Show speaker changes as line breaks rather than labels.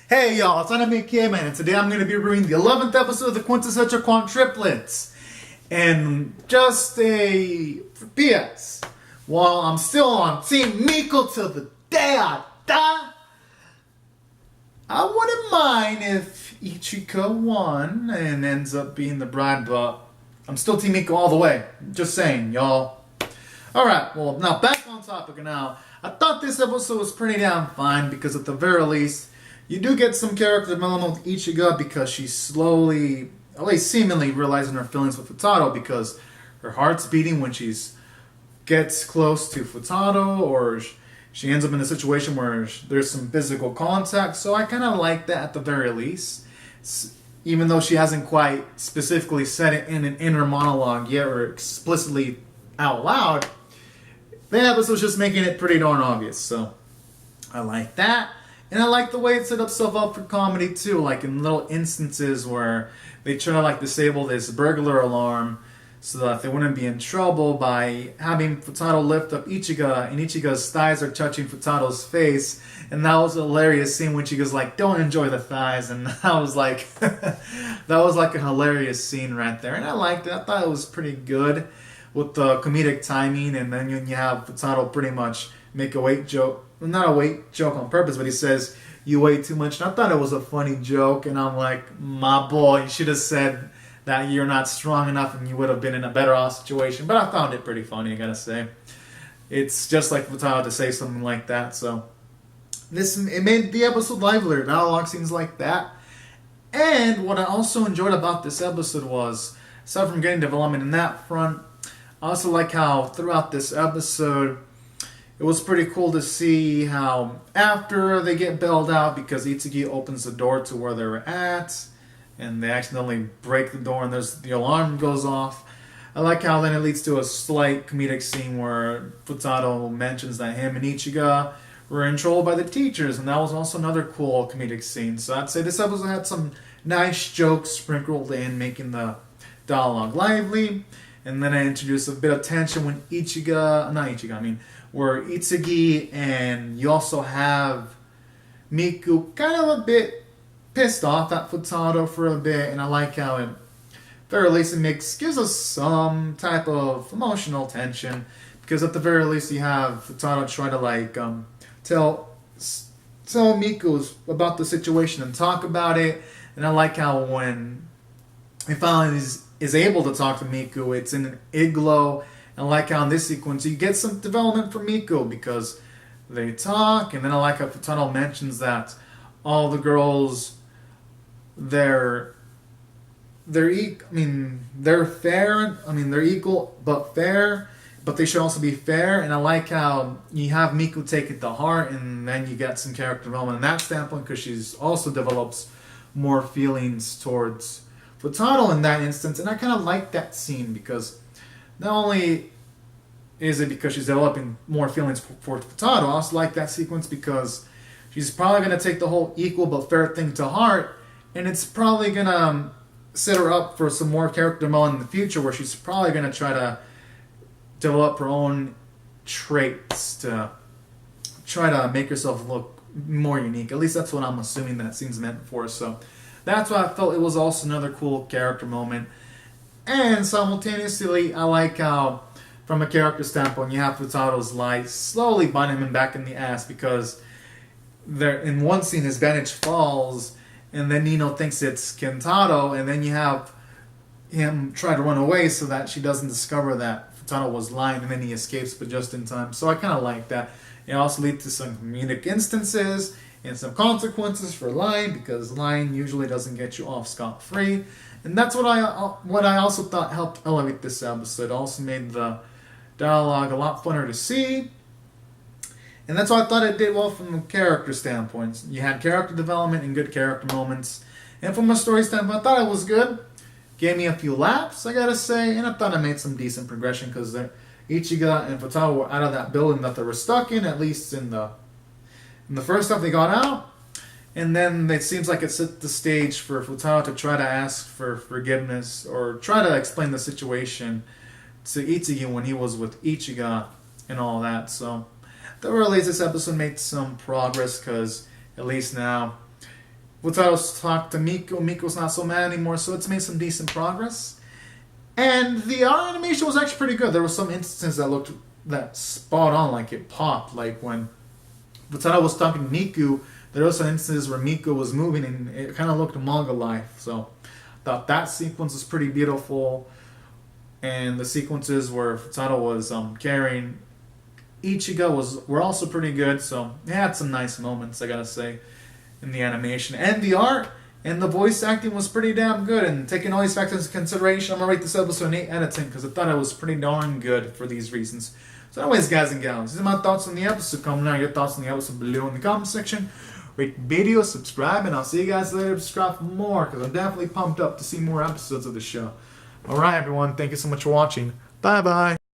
Hey y'all, it's Anime K-Man, and today I'm going to be reviewing the 11th episode of the Quintessential Quintuplets. And just a PS, while I'm still on Team Miko till the day I die, I wouldn't mind if Ichika won and ends up being the bride, but I'm still Team Miko all the way. Just saying, y'all. Alright, well, now back on topic now. I thought this episode was pretty damn fine because at the very least, you do get some character development with Ichigo because she's slowly, at least seemingly, realizing her feelings with Futato because her heart's beating when she gets close to Futato, or she ends up in a situation where there's some physical contact. So I kind of like that at the very least, even though she hasn't quite specifically said it in an inner monologue yet or explicitly out loud. The episode's just making it pretty darn obvious, so I like that. And I like the way it set itself up for comedy too, like in little instances where they try to like disable this burglar alarm so that they wouldn't be in trouble by having Futato lift up Ichigo, and Ichigo's thighs are touching Futato's face. And that was a hilarious scene when Ichigo's like, "Don't enjoy the thighs," and that was like that was like a hilarious scene right there. And I liked it. I thought it was pretty good with the comedic timing, and then when you have Futato pretty much make a weight joke, well, not a weight joke on purpose, but he says, "You weigh too much," and I thought it was a funny joke, and I'm like, my boy, you should have said that you're not strong enough and you would have been in a better off situation, but I found it pretty funny, I gotta say. It's just like Futato to say something like that, so it made the episode livelier, dialogue scenes like that. And what I also enjoyed about this episode was, aside from getting development in that front, I also like how throughout this episode, it was pretty cool to see how after they get bailed out because Itsuki opens the door to where they're at and they accidentally break the door and the alarm goes off. I like how then it leads to a slight comedic scene where Futato mentions that him and Ichigo were in trouble by the teachers, and that was also another cool comedic scene. So I'd say this episode had some nice jokes sprinkled in, making the dialogue lively. And then I introduced a bit of tension when where Itsuki and you also have Miku kind of a bit pissed off at Futato for a bit, and I like how it, very least, gives us some type of emotional tension, because at the very least you have Futato try to like tell Miku about the situation and talk about it, and I like how when he finally is able to talk to Miku, it's in an igloo. And I like how in this sequence you get some development from Miku because they talk, and then I like how Futato mentions that all the girls, they're fair. They're equal but fair, but they should also be fair. And I like how you have Miku take it to heart, and then you get some character development in that standpoint because she's also develops more feelings towards Futato in that instance. And I kind of like that scene because not only is it because she's developing more feelings for Futato, I also like that sequence because she's probably going to take the whole equal but fair thing to heart, and it's probably going to set her up for some more character development in the future where she's probably going to try to develop her own traits to try to make herself look more unique. At least that's what I'm assuming that scene's meant for. So that's why I felt it was also another cool character moment. And simultaneously, I like how, from a character standpoint, you have Futato's light slowly biting him back in the ass because there, in one scene, his bandage falls, and then Nino thinks it's Kentaro, and then you have him try to run away so that she doesn't discover that Futato was lying, and then he escapes, but just in time. So I kind of like that. It also leads to some comedic instances and some consequences for lying, because lying usually doesn't get you off scot-free. And that's what I also thought helped elevate this episode. It also made the dialogue a lot funner to see. And that's why I thought it did well from a character standpoint. You had character development and good character moments. And from a story standpoint, I thought it was good. Gave me a few laughs, I gotta say. And I thought I made some decent progression because Ichigo and Futato were out of that building that they were stuck in, at least in the first half they got out. And then it seems like it set the stage for Futato to try to ask for forgiveness or try to explain the situation to Itsuki when he was with Ichigo and all that. So, at the very least, this episode made some progress because at least now Futata's talked to Miko. Miko's not so mad anymore, so it's made some decent progress. And the art animation was actually pretty good. There were some instances that looked that spot on, like it popped. Like when Futata was talking to Miku, there were some instances where Miku was moving and it kind of looked manga-like. So I thought that sequence was pretty beautiful. And the sequences where Futata was carrying Ichigo were also pretty good. So it had some nice moments, I gotta say, in the animation. And the art and the voice acting was pretty damn good. And taking all these factors into consideration, I'm gonna rate this episode an 8 out of 10 because I thought it was pretty darn good for these reasons. So anyways, guys and gals, these are my thoughts on the episode. Comment down your thoughts on the episode below in the comment section. Rate the video, subscribe, and I'll see you guys later. Subscribe for more because I'm definitely pumped up to see more episodes of the show. Alright everyone, thank you so much for watching. Bye bye.